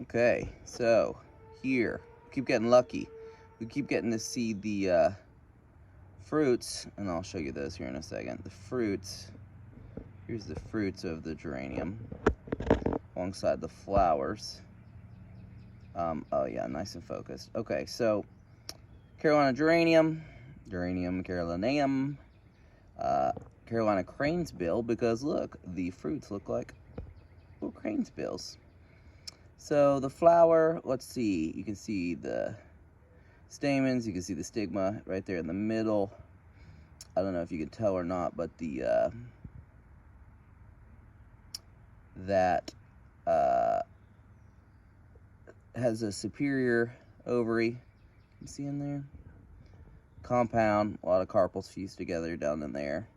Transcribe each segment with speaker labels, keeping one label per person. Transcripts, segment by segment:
Speaker 1: Okay, so here, keep getting lucky. We keep getting to see the fruits, and I'll show you those here in a second. The fruits, here's the fruits of the geranium alongside the flowers. Oh yeah, nice and focused. Okay, so Carolina geranium, Geranium carolinum, Carolina cranesbill, because look, the fruits look like little cranesbills. So the flower, let's see, you can see the stamens, you can see the stigma right there in the middle. I don't know if you can tell or not, but the that has a superior ovary. You can see in there. Compound, a lot of carpels fused together down in there.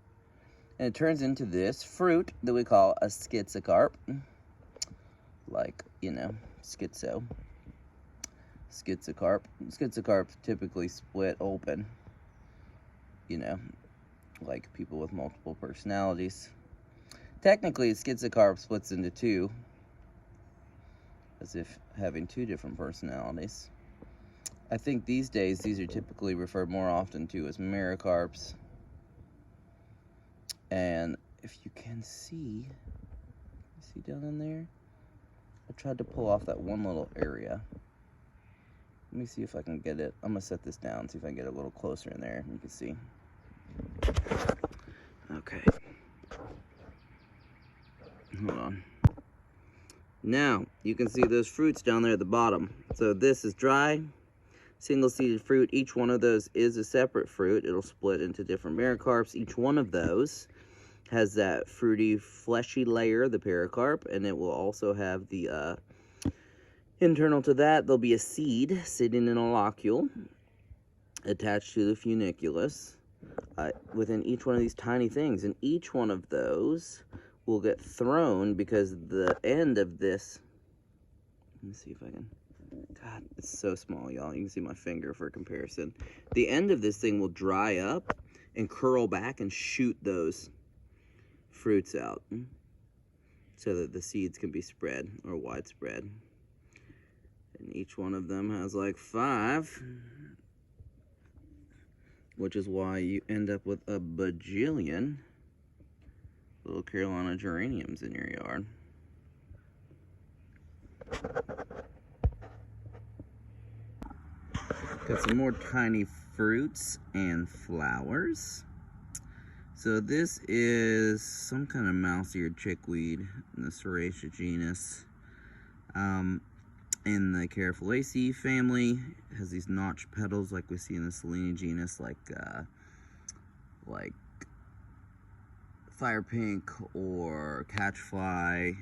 Speaker 1: And it turns into this fruit that we call a schizocarp. Like, you know, schizocarp. Schizocarps typically split open, you know, like people with multiple personalities. Technically, a schizocarp splits into two, as if having two different personalities. I think these days, these are typically referred more often to as mericarps. And if you can see down in there? I tried to pull off that one little area. Let me see if I can get it. I'm gonna set this down, see if I can get it a little closer in there. You can see. Okay. Hold on. Now, you can see those fruits down there at the bottom. So this is dry, single-seeded fruit. Each one of those is a separate fruit. It'll split into different mericarps. Each one of those has that fruity, fleshy layer, the pericarp, and it will also have the internal to that, there'll be a seed sitting in a locule attached to the funiculus within each one of these tiny things, and each one of those will get thrown because the end of this, let me see if I can, God, it's so small, y'all. You can see my finger for comparison. The end of this thing will dry up and curl back and shoot those fruits out so that the seeds can be spread or widespread. And each one of them has like 5, which is why you end up with a bajillion little Carolina geraniums in your yard. Got some more tiny fruits and flowers. So this is some kind of mouse-eared chickweed in the Serratia genus. In the Felicium family, it has these notched petals like we see in the Selene genus, like fire pink or catchfly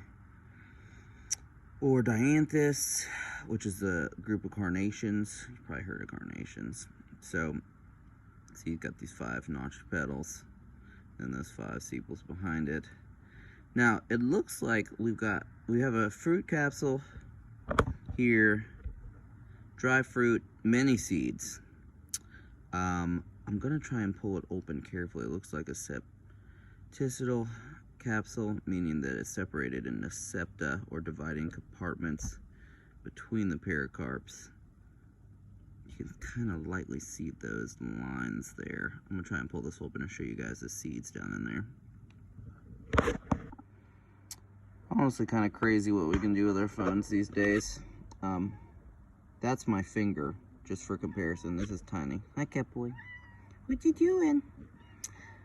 Speaker 1: or dianthus, which is a group of carnations. You've probably heard of carnations. So you've got these 5 notched petals and those 5 sepals behind it. Now it looks like we have a fruit capsule here, dry fruit, many seeds. I'm gonna try and pull it open carefully. It looks like a septicidal capsule, meaning that it's separated into septa or dividing compartments between the pericarps. You can kind of lightly see those lines there. I'm gonna try and pull this open and show you guys the seeds down in there. Honestly, kind of crazy what we can do with our phones these days. That's my finger, just for comparison. This is tiny. Hi, cat boy. What you doing?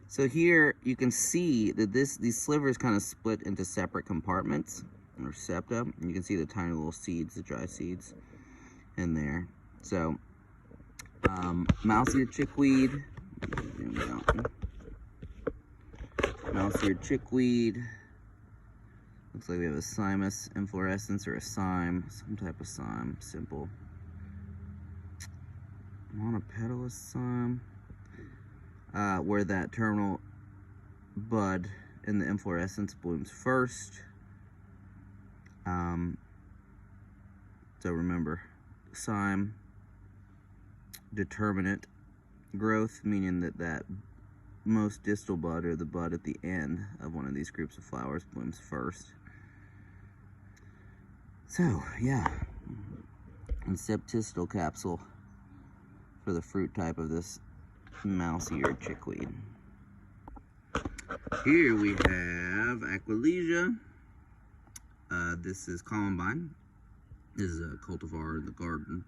Speaker 1: So here you can see that these slivers kind of split into separate compartments or septa. And you can see the tiny little seeds, the dry seeds, in there. So mouse-eared chickweed. Mouse-eared chickweed. Looks like we have a cymus inflorescence or a cyme, some type of cyme, simple. Monopetalous cyme, where that terminal bud in the inflorescence blooms first. So remember, cyme, determinate growth, meaning that most distal bud, or the bud at the end of one of these groups of flowers, blooms first. So, yeah, and septistal capsule for the fruit type of this mouse-eared chickweed. Here we have Aquilegia. This is Columbine. This is a cultivar in the garden.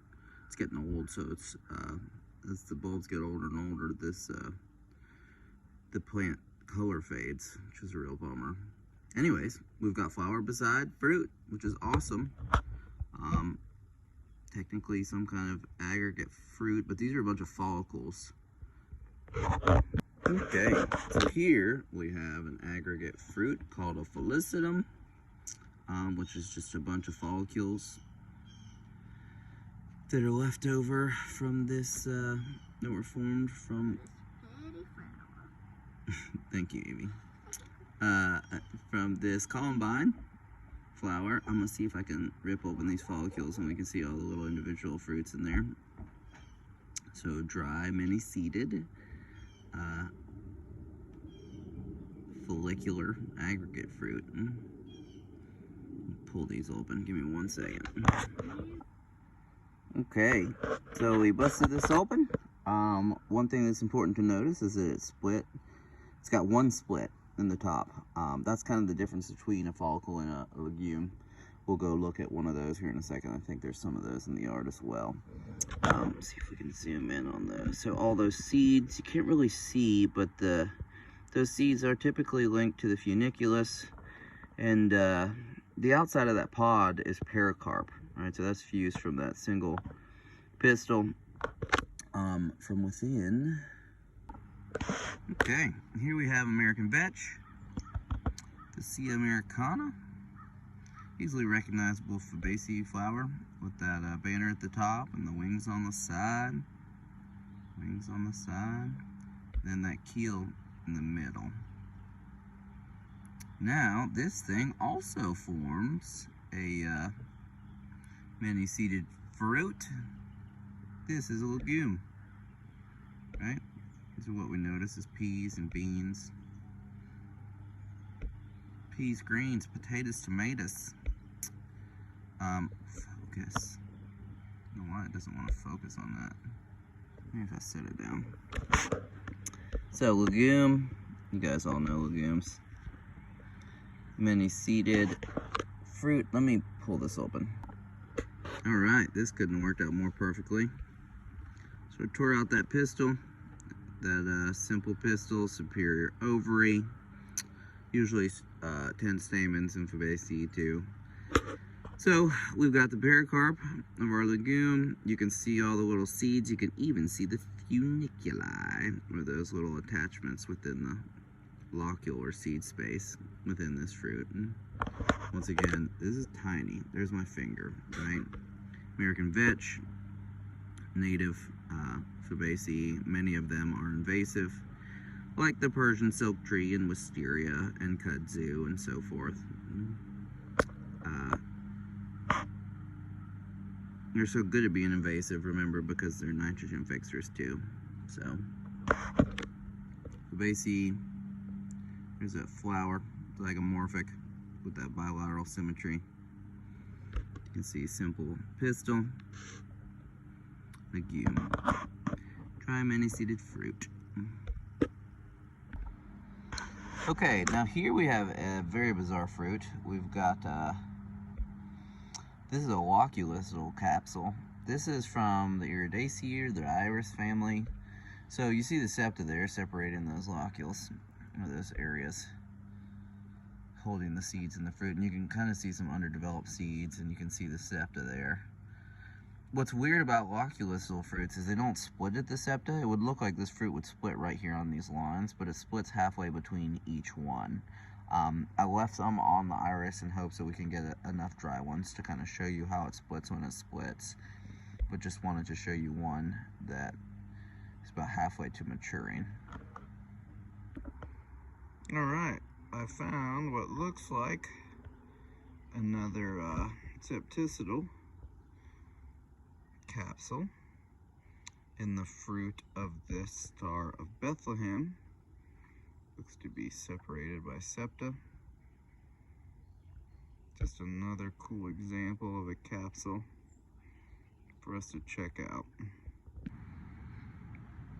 Speaker 1: It's getting old, so it's as the bulbs get older and older, the plant color fades, which is a real bummer. Anyways, we've got flower beside fruit, which is awesome. Technically some kind of aggregate fruit, but these are a bunch of follicles. Okay, so here we have an aggregate fruit called a Felicium, which is just a bunch of follicles that are left over from this, that were formed from, thank you, Amy, from this Columbine flower. I'm gonna see if I can rip open these follicles and we can see all the little individual fruits in there. So dry, many-seeded, follicular aggregate fruit. Pull these open, give me 1 second. Okay, so we busted this open. One thing that's important to notice is that it's split. It's got one split in the top. That's kind of the difference between a follicle and a legume. We'll go look at one of those here in a second. I think there's some of those in the yard as well. See if we can zoom in on those. So all those seeds, you can't really see, but those seeds are typically linked to the funiculus, and the outside of that pod is pericarp. All right, so that's fused from that single pistil from within. Okay, here we have American vetch, the C. americana, easily recognizable Fabaceae flower with that banner at the top and the wings on the side. Wings on the side, then that keel in the middle. Now, this thing also forms a many-seeded fruit. This is a legume, right? This is what we notice is peas and beans. Peas, greens, potatoes, tomatoes. Focus. I don't know why it doesn't want to focus on that. Maybe if I set it down. So, legume. You guys all know legumes. Many-seeded fruit. Let me pull this open. Alright, this couldn't have worked out more perfectly. So I tore out that pistil, that simple pistil, superior ovary, usually 10 stamens in Fabaceae too. So we've got the pericarp of our legume. You can see all the little seeds. You can even see the funiculi, or those little attachments within the locular seed space within this fruit. And once again, this is tiny. There's my finger, right? American vetch, native Fabaceae. Many of them are invasive, like the Persian silk tree and wisteria and kudzu and so forth. They're so good at being invasive, remember, because they're nitrogen fixers too. So, Fabaceae, there's that flower, zygomorphic, with that bilateral symmetry. You can see simple pistil, legume, dry many-seeded fruit. Okay, now here we have a very bizarre fruit. We've got, this is a loculus little capsule. This is from the Iridaceae, the iris family. So you see the septa there separating those locules, or those areas holding the seeds in the fruit, and you can kind of see some underdeveloped seeds, and you can see the septa there. What's weird about loculus little fruits is they don't split at the septa. It would look like this fruit would split right here on these lines, but it splits halfway between each one. I left some on the iris in hopes that we can get enough dry ones to kind of show you how it splits when it splits, but just wanted to show you one that is about halfway to maturing. Alright, I found what looks like another septicidal capsule in the fruit of this Star of Bethlehem. Looks to be separated by septa. Just another cool example of a capsule for us to check out.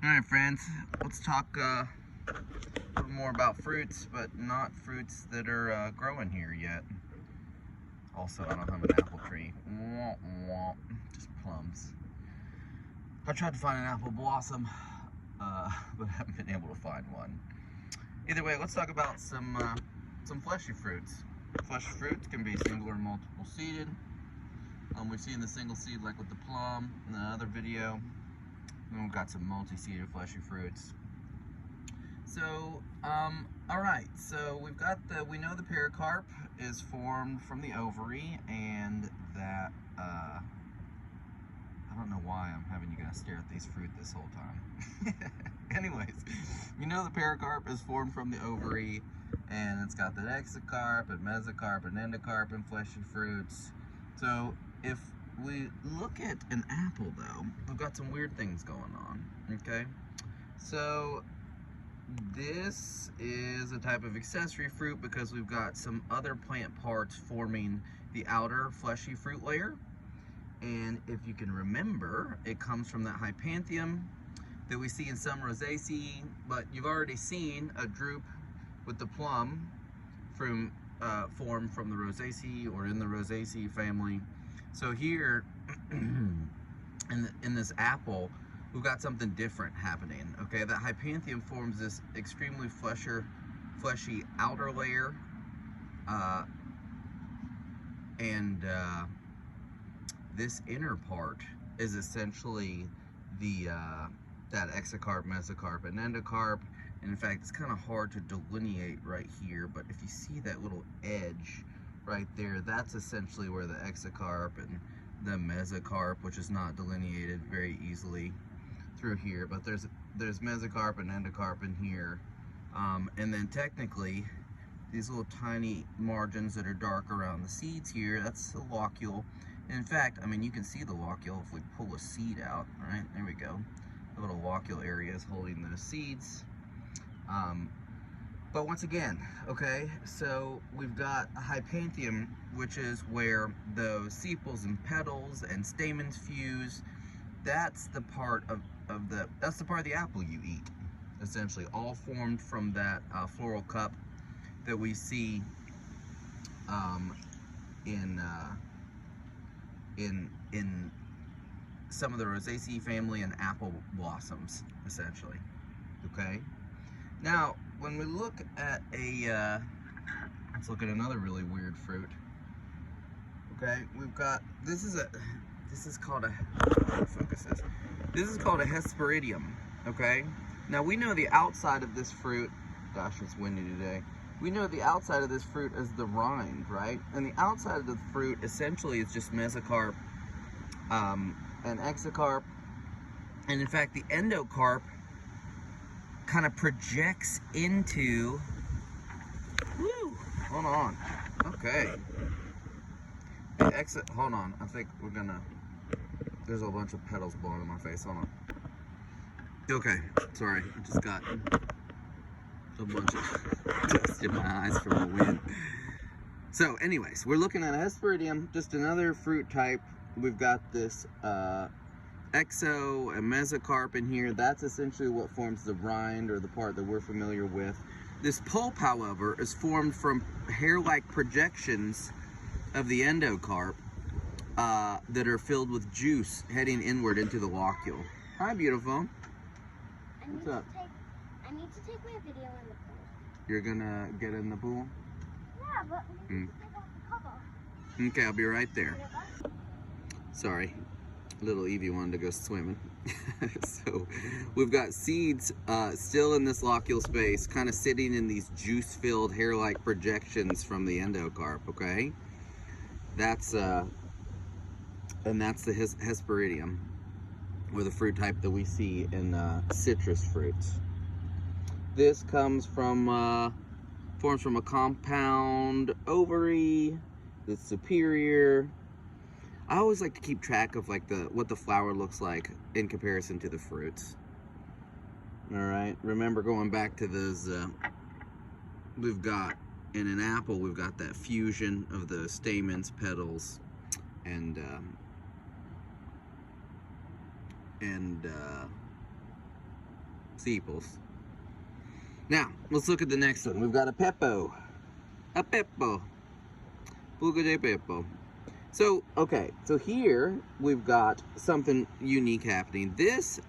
Speaker 1: Alright friends, let's talk a little more about fruits, but not fruits that are growing here yet. Also, I don't have an apple tree. Just plums. I tried to find an apple blossom, but haven't been able to find one. Either way, let's talk about some fleshy fruits. Fleshy fruits can be single or multiple seeded. We've seen the single seed like with the plum in the other video. And we've got some multi-seeded fleshy fruits. So, alright, so we know the pericarp is formed from the ovary, and that, I don't know why I'm having you guys stare at these fruit this whole time. Anyways, you know the pericarp is formed from the ovary, and it's got the exocarp and mesocarp and endocarp and fleshy fruits. So if we look at an apple though, we've got some weird things going on, okay? So this is a type of accessory fruit because we've got some other plant parts forming the outer fleshy fruit layer. And if you can remember, it comes from that hypanthium that we see in some rosaceae, but you've already seen a drupe with the plum from formed from the rosaceae or in the rosaceae family. So here in this apple, we've got something different happening. Okay, that hypanthium forms this extremely fleshy outer layer, and this inner part is essentially the that exocarp, mesocarp, and endocarp. And in fact, it's kind of hard to delineate right here, but if you see that little edge right there, that's essentially where the exocarp and the mesocarp, which is not delineated very easily through here, but there's mesocarp and endocarp in here. And then technically, these little tiny margins that are dark around the seeds here, that's the locule. And in fact, I mean, you can see the locule if we pull a seed out, right? There we go. The little locule area is holding those seeds. But once again, okay, so we've got a hypanthium, which is where those sepals and petals and stamens fuse. That's the part of the apple you eat, essentially, all formed from that floral cup that we see in some of the rosaceae family and apple blossoms, essentially. Okay. Now, when we look at let's look at another really weird fruit. Okay, we've got this is called a Hesperidium. Okay. Now we know the outside of this fruit. Gosh, it's windy today. We know the outside of this fruit is the rind, right? And the outside of the fruit essentially is just mesocarp and exocarp. And in fact, the endocarp kind of projects into, hold on, okay. Hold on, I think we're gonna, there's a bunch of petals blowing in my face, hold on. Okay, sorry, I just got a bunch of dust in my eyes from the wind. So anyways, we're looking at a Hesperidium, just another fruit type. We've got this exo and mesocarp in here. That's essentially what forms the rind, or the part that we're familiar with. This pulp, however, is formed from hair-like projections of the endocarp that are filled with juice heading inward into the locule. Hi, beautiful. What's up?
Speaker 2: I need to take my video in the pool.
Speaker 1: You're gonna get in the pool?
Speaker 2: Yeah, but we need to take off the cover.
Speaker 1: Okay, I'll be right there. Sorry, little Evie wanted to go swimming. So we've got seeds still in this locule space, kind of sitting in these juice-filled hair-like projections from the endocarp, okay? That's and that's the Hesperidium, or the fruit type that we see in citrus fruits. This comes from, forms from a compound ovary that's superior. I always like to keep track of like what the flower looks like in comparison to the fruits. All right, remember going back to those, we've got, in an apple, we've got that fusion of the stamens, petals, and and sepals. Now, let's look at the next one. We've got a Peppo. A Peppo. Buca de Peppo. So, okay, so here we've got something unique happening. This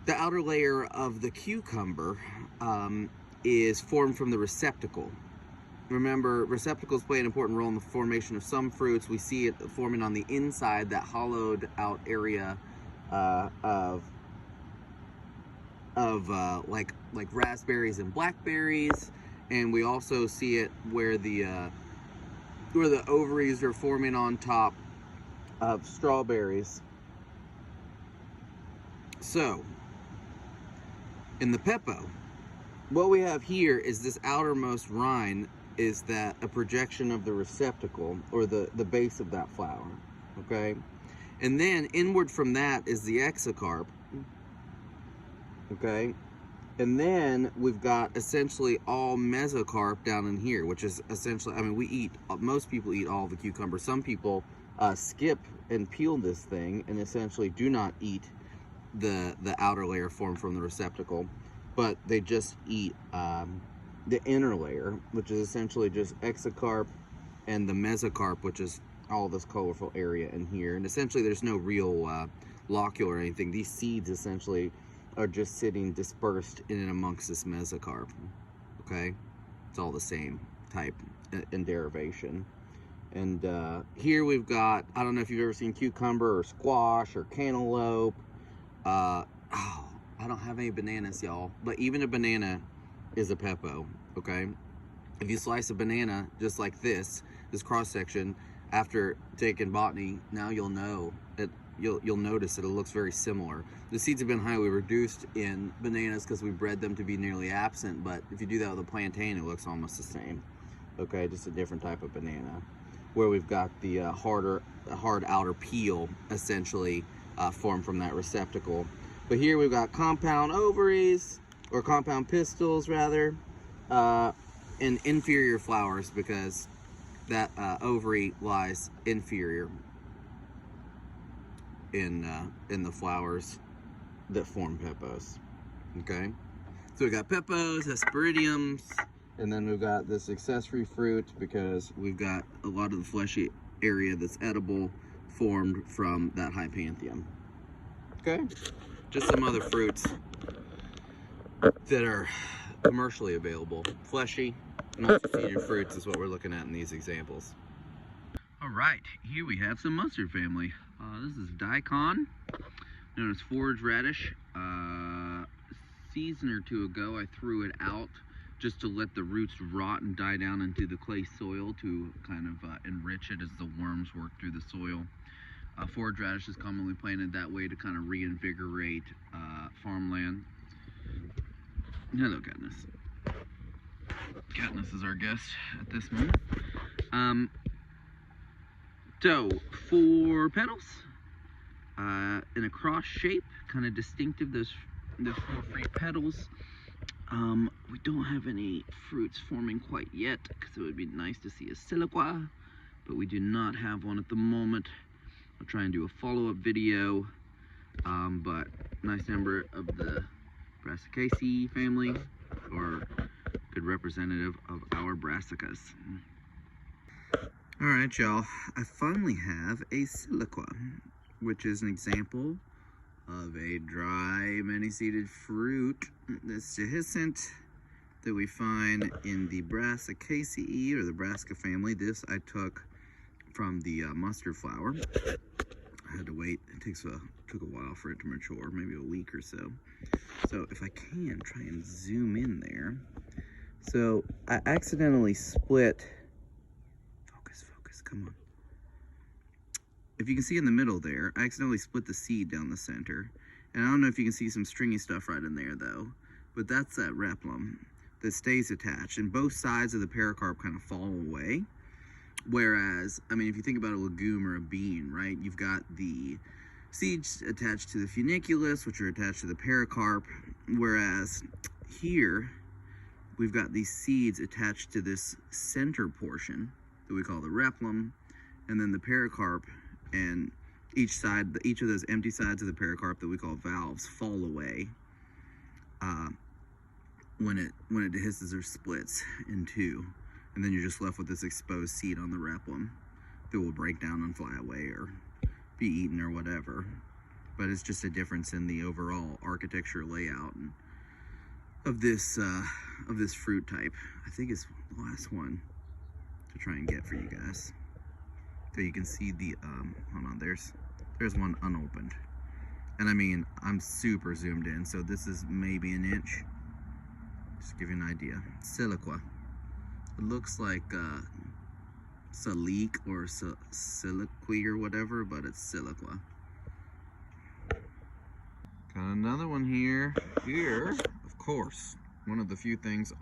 Speaker 1: the outer layer of the cucumber is formed from the receptacle. Remember, receptacles play an important role in the formation of some fruits. We see it forming on the inside, that hollowed out area of like raspberries and blackberries, and we also see it where the ovaries are forming on top of strawberries. So, in the Peppo, what we have here is this outermost rind is that a projection of the receptacle, or the base of that flower, okay? And then inward from that is the exocarp, okay? And then we've got essentially all mesocarp down in here, which is essentially, I mean, most people eat all the cucumber. Some people skip and peel this thing and essentially do not eat the outer layer formed from the receptacle, but they just eat the inner layer, which is essentially just exocarp, and the mesocarp, which is all this colorful area in here. And essentially there's no real locule or anything. These seeds essentially are just sitting dispersed in and amongst this mesocarp, okay? It's all the same type and derivation. And here we've got, I don't know if you've ever seen cucumber or squash or cantaloupe. I don't have any bananas, y'all, but even a banana is a Peppo, okay? If you slice a banana just like this cross-section, after taking botany, now you'll know that you'll notice that it looks very similar. The seeds have been highly reduced in bananas because we bred them to be nearly absent, but if you do that with a plantain, it looks almost the same, okay? Just a different type of banana, where we've got the hard outer peel essentially formed from that receptacle. But here we've got compound ovaries, or compound pistils rather, and inferior flowers, because that ovary lies inferior in the flowers that form Peppos. Okay, so we got Peppos, Hesperidiums, and then we've got this accessory fruit because we've got a lot of the fleshy area that's edible formed from that Hypanthium. Okay, just some other fruits that are commercially available. Fleshy, multi-seeded fruits is what we're looking at in these examples. All right, here we have some mustard family. This is Daikon, known as forage radish. A season or two ago, I threw it out just to let the roots rot and die down into the clay soil to kind of enrich it as the worms work through the soil. Forage radish is commonly planted that way to kind of reinvigorate farmland. Hello, Katniss. Katniss is our guest at this moment. So, 4 petals in a cross shape, kind of distinctive, the 4 free petals. We don't have any fruits forming quite yet because it would be nice to see a siliqua, but we do not have one at the moment. I'll try and do a follow-up video, but nice number of the Brassicaceae family, or good representative of our brassicas. All right, y'all, I finally have a siliqua, which is an example of a dry, many-seeded fruit that's dehiscent that we find in the Brassicaceae, or the brassica family. This I took from the mustard flower. I had to wait. It took a while for it to mature, maybe a week or so. So if I can, try and zoom in there. So I accidentally split, focus, come on. If you can see in the middle there, I accidentally split the seed down the center. And I don't know if you can see some stringy stuff right in there though, but that's that replum that stays attached, and both sides of the pericarp kind of fall away. Whereas, I mean, if you think about a legume or a bean, right, you've got the seeds attached to the funiculus, which are attached to the pericarp, whereas here we've got these seeds attached to this center portion that we call the replum, and then the pericarp, and each of those empty sides of the pericarp that we call valves fall away when it dehisces or splits in two, and then you're just left with this exposed seed on the rhipium that will break down and fly away or be eaten or whatever. But it's just a difference in the overall architecture layout of this fruit type. I think it's the last one to try and get for you guys. So you can see the hold on, there's one unopened, and I mean I'm super zoomed in, so this is maybe an inch. Just to give you an idea. Siliqua. It looks like silique or siliqui or whatever, but it's siliqua. Got another one here. Here, of course, one of the few things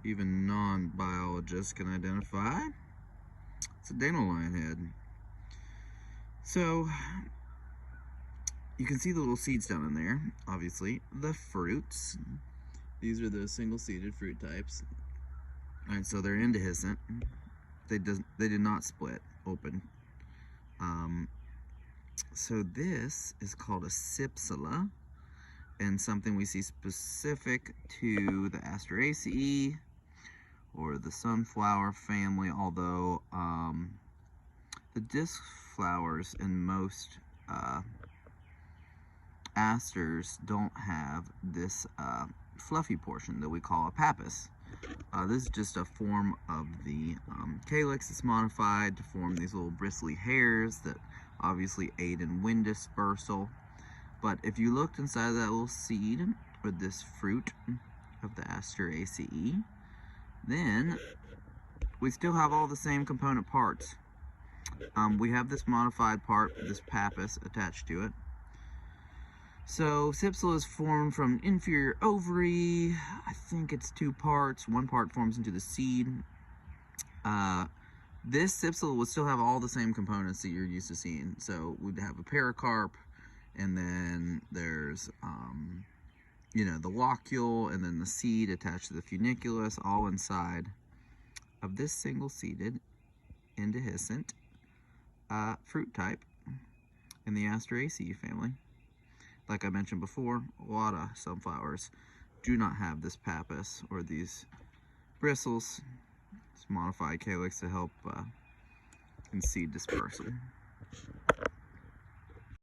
Speaker 1: even non-biologists can identify. Cedeno Lionhead. So, you can see the little seeds down in there, obviously. The fruits. These are the single-seeded fruit types. Alright, so they're indehiscent. They did not split open. So this is called a cypsela, and something we see specific to the Asteraceae or the sunflower family, although the disc flowers in most asters don't have this fluffy portion that we call a pappus. This is just a form of the calyx that's modified to form these little bristly hairs that obviously aid in wind dispersal. But if you looked inside of that little seed, or this fruit of the Asteraceae, then we still have all the same component parts. We have this modified part, this pappus, attached to it. So cypsela is formed from inferior ovary. I think it's two parts. One part forms into the seed. This cypsela would still have all the same components that you're used to seeing. So we'd have a pericarp, and then there's you know, the locule, and then the seed attached to the funiculus, all inside of this single-seeded indehiscent fruit type in the Asteraceae family. Like I mentioned before, a lot of sunflowers do not have this pappus or these bristles. It's modified calyx to help in seed dispersal.